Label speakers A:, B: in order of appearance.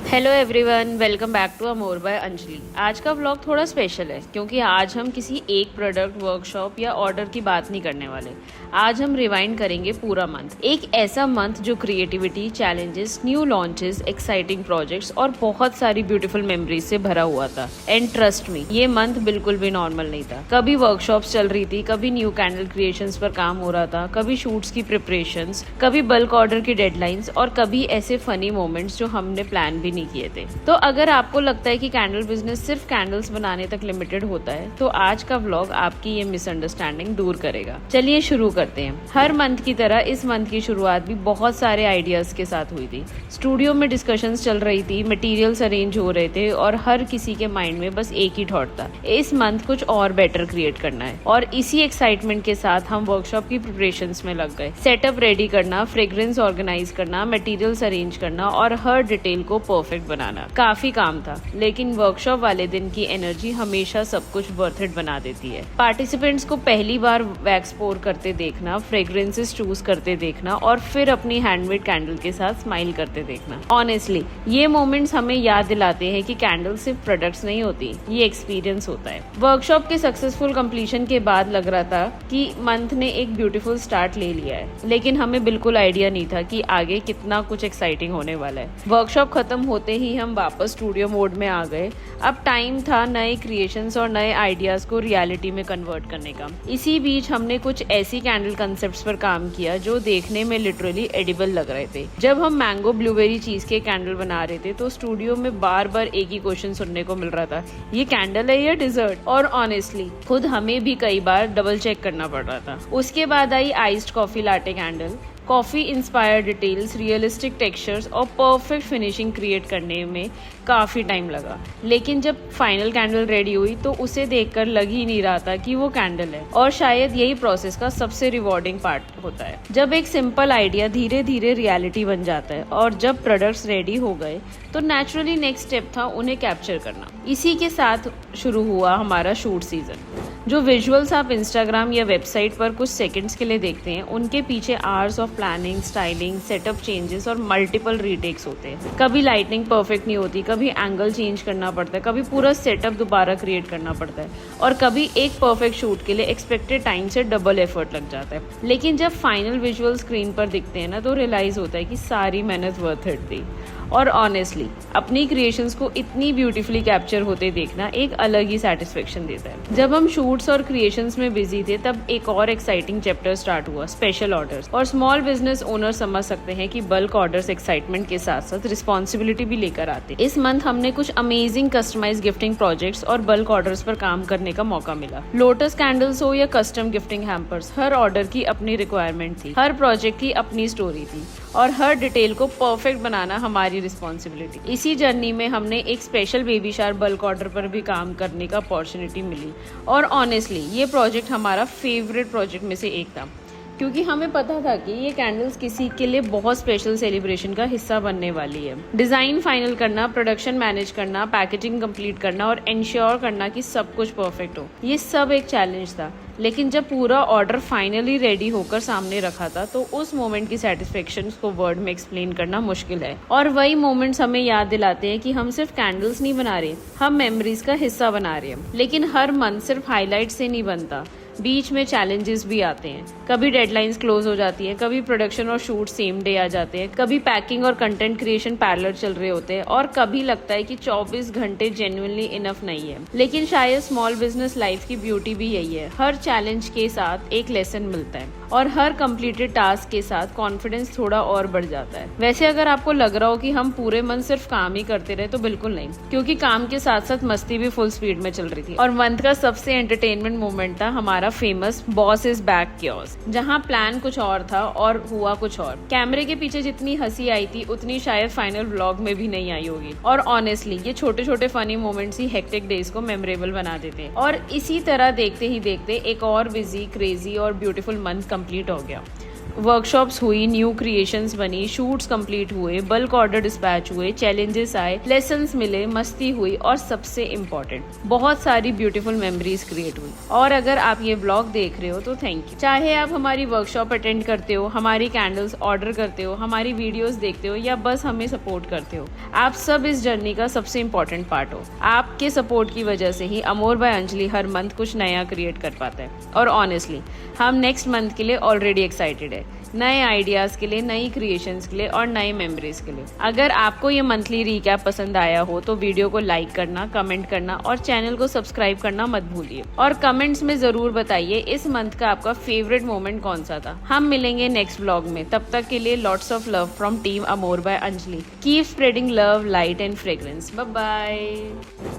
A: Hello everyone, welcome back to Amore by Anjali. आज का vlog थोड़ा स्पेशल है क्योंकि आज हम किसी एक प्रोडक्ट, वर्कशॉप या ऑर्डर की बात नहीं करने वाले। आज हम रिवाइंड करेंगे पूरा मंथ, एक ऐसा मंथ जो creativity, challenges, new launches, exciting projects और बहुत सारी ब्यूटीफुल मेमोरीज से भरा हुआ था। एंड ट्रस्ट मी, ये मंथ बिल्कुल भी नॉर्मल नहीं था। कभी वर्कशॉप्स चल रही थी, कभी न्यू कैंडल क्रिएशंस पर काम हो रहा था, कभी शूट्स की प्रिपरेशंस, कभी बल्क ऑर्डर की डेडलाइंस और कभी ऐसे फनी मोमेंट्स जो हमने प्लान भी नहीं किए थे। तो अगर आपको लगता है कि कैंडल बिजनेस सिर्फ कैंडल्स बनाने तक लिमिटेड होता है तो आज का व्लॉग आपकी ये मिसअंडरस्टैंडिंग दूर करेगा। चलिए शुरू करते हैं। हर मंथ की तरह इस मंथ की शुरुआत भी बहुत सारे आइडियाज के साथ हुई थी। स्टूडियो में डिस्कशंस चल रही थी, मटेरियल्स अरेंज हो रहे थे और हर किसी के माइंड में बस एक ही थॉट था, इस मंथ कुछ और बेटर क्रिएट करना है। और इसी एक्साइटमेंट के साथ हम वर्कशॉप की प्रिपरेशंस में लग गए। सेटअप रेडी करना, फ्रेग्रेंस ऑर्गेनाइज करना, मटेरियल्स अरेंज करना और हर डिटेल को परफेक्ट बनाना। काफी काम था, लेकिन वर्कशॉप वाले दिन की एनर्जी हमेशा सब कुछ वर्थ इट बना देती है। पार्टिसिपेंट्स को पहली बार वैक्स पोर करते देखना, फ्रेग्रेंसेस चूज करते देखना और फिर अपनी हैंडमेड कैंडल के साथ स्माइल करते देखना। ऑनेस्टली ये मोमेंट्स हमें याद दिलाते हैं कि कैंडल सिर्फ प्रोडक्ट्स नहीं होती, ये एक्सपीरियंस होता है। वर्कशॉप के सक्सेसफुल कंप्लीशन के बाद लग रहा था कि मंथ ने एक ब्यूटीफुल स्टार्ट ले लिया है, लेकिन हमें बिल्कुल आइडिया नहीं था कि आगे कितना कुछ एक्साइटिंग होने वाला है। वर्कशॉप खत्म होते ही हम वापस स्टूडियो मोड में आ गए। अब टाइम था नए क्रिएशंस और नए आइडियाज को रियलिटी में कन्वर्ट करने का। इसी बीच हमने कुछ ऐसी कैंडल कंसेप्ट्स पर काम किया जो देखने में लिटरली एडिबल लग रहे थे। जब हम मैंगो ब्लूबेरी चीज के कैंडल बना रहे थे तो स्टूडियो में बार बार एक ही क्वेश्चन सुनने को मिल रहा था, ये कैंडल है या डिजर्ट? और ऑनेस्टली खुद हमें भी कई बार डबल चेक करना पड़ रहा था। उसके बाद आई iced coffee latte candle. Coffee inspired details, realistic textures और परफेक्ट फिनिशिंग क्रिएट करने में काफ़ी टाइम लगा, लेकिन जब फाइनल कैंडल रेडी हुई तो उसे देखकर लग ही नहीं रहा था कि वो कैंडल है। और शायद यही प्रोसेस का सबसे रिवॉर्डिंग पार्ट होता है, जब एक सिंपल आइडिया धीरे धीरे रियलिटी बन जाता है। और जब प्रोडक्ट्स रेडी हो गए तो नेचुरली नेक्स्ट स्टेप था उन्हें कैप्चर करना। इसी के साथ शुरू हुआ हमारा शूट सीजन। जो विजुअल्स आप इंस्टाग्राम या वेबसाइट पर कुछ सेकंड्स के लिए देखते हैं, उनके पीछे hours of planning, styling, setup changes और मल्टीपल रीटेक्स होते हैं। कभी लाइटनिंग परफेक्ट नहीं होती, कभी एंगल चेंज करना पड़ता है, कभी पूरा सेटअप दोबारा क्रिएट करना पड़ता है और कभी एक परफेक्ट शूट के लिए एक्सपेक्टेड टाइम से डबल एफर्ट लग जाता है। लेकिन जब फाइनल विजुअल स्क्रीन पर दिखते हैं ना, तो रियलाइज होता है कि सारी मेहनत वर्थ इट थी। और ऑनेस्टली अपनी क्रिएशंस को इतनी ब्यूटीफुली कैप्चर होते देखना एक अलग ही सेटिस्फेक्शन देता है। जब हम शूट्स और क्रिएशंस में बिजी थे तब एक और एक्साइटिंग चैप्टर स्टार्ट हुआ, स्पेशल ऑर्डर्स। और स्मॉल बिजनेस ओनर समझ सकते हैं कि बल्क ऑर्डर्स एक्साइटमेंट के साथ साथ रिस्पॉन्सिबिलिटी भी लेकर आते। इस मंथ हमने कुछ अमेजिंग कस्टमाइज गिफ्टिंग प्रोजेक्ट्स और बल्क ऑर्डर्स पर काम करने का मौका मिला। लोटस कैंडल्स हो या कस्टम गिफ्टिंग हैम्पर्स, हर ऑर्डर की अपनी रिक्वायरमेंट थी, हर प्रोजेक्ट की अपनी स्टोरी थी और हर डिटेल को परफेक्ट बनाना हमारी रिस्पॉन्सिबिलिटी। इसी जर्नी में हमने एक special baby shower bulk order पर भी काम करने का अपॉर्चुनिटी मिली। और ऑनेस्टली ये प्रोजेक्ट हमारा फेवरेट प्रोजेक्ट में से एक था, क्योंकि हमें पता था कि ये कैंडल्स किसी के लिए बहुत स्पेशल सेलिब्रेशन का हिस्सा बनने वाली है। डिजाइन फाइनल करना, प्रोडक्शन मैनेज करना, पैकेजिंग कंप्लीट करना और इंश्योर करना कि सब कुछ परफेक्ट हो, ये सब एक चैलेंज था। लेकिन जब पूरा ऑर्डर फाइनली रेडी होकर सामने रखा था तो उस मोमेंट की सेटिस्फेक्शन को वर्ड में एक्सप्लेन करना मुश्किल है। और वही मोमेंट्स हमें याद दिलाते हैं कि हम सिर्फ कैंडल्स नहीं बना रहे, हम मेमोरीज का हिस्सा बना रहे हैं। लेकिन हर मंथ सिर्फ हाईलाइट से नहीं बनता, बीच में चैलेंजेस भी आते हैं। कभी डेडलाइंस क्लोज हो जाती है, कभी प्रोडक्शन और शूट सेम डे आ जाते हैं, कभी पैकिंग और कंटेंट क्रिएशन पैरेलल चल रहे होते हैं और कभी लगता है कि 24 घंटे जेन्युइनली इनफ नहीं है। लेकिन शायद स्मॉल बिजनेस लाइफ की ब्यूटी भी यही है, हर चैलेंज के साथ एक लेसन मिलता है और हर कंप्लीटेड टास्क के साथ कॉन्फिडेंस थोड़ा और बढ़ जाता है। वैसे अगर आपको लग रहा हो कि हम पूरे मन सिर्फ काम ही करते रहे तो बिल्कुल नहीं, क्योंकि काम के साथ साथ मस्ती भी फुल स्पीड में चल रही थी। और मंथ का सबसे एंटरटेनमेंट मोमेंट था हमारा famous boss is back kiosk, जहाँ प्लान कुछ और था और हुआ कुछ और। कैमरे के पीछे जितनी हंसी आई थी उतनी शायद फाइनल व्लॉग में भी नहीं आई होगी। और ऑनेस्टली ये छोटे छोटे फनी मोमेंट्स ही हेक्टिक डेज को मेमोरेबल बना देते हैं। और इसी तरह देखते ही देखते एक और बिजी, क्रेजी और ब्यूटीफुल मंथ कंप्लीट हो गया। वर्कशॉप्स हुई, न्यू क्रिएशंस बनी, शूट्स कंप्लीट हुए, बल्क ऑर्डर डिस्पैच हुए, चैलेंजेस आए, लेसन्स मिले, मस्ती हुई और सबसे इम्पोर्टेंट बहुत सारी ब्यूटीफुल मेमोरीज क्रिएट हुई। और अगर आप ये व्लॉग देख रहे हो तो थैंक यू। चाहे आप हमारी वर्कशॉप अटेंड करते हो, हमारी कैंडल्स ऑर्डर करते हो, हमारी वीडियोस देखते हो या बस हमें सपोर्ट करते हो, आप सब इस जर्नी का सबसे इम्पोर्टेंट पार्ट हो। आपके सपोर्ट की वजह से ही अमोर बाय अंजलि हर मंथ कुछ नया क्रिएट कर पाता है। और ऑनेस्टली हम नेक्स्ट मंथ के लिए ऑलरेडी एक्साइटेड है, नए आइडियाज़ के लिए, नई क्रिएशंस के लिए और नई मेमोरीज के लिए। अगर आपको ये मंथली रिकैप पसंद आया हो तो वीडियो को लाइक करना, कमेंट करना और चैनल को सब्सक्राइब करना मत भूलिए। और कमेंट्स में ज़रूर बताइए इस मंथ का आपका फेवरेट मोमेंट कौन सा था। हम मिलेंगे नेक्स्ट व्लॉग में, तब तक के लिए lots of love from team Amore by Anjali. Keep spreading love, light and fragrance. Bye bye.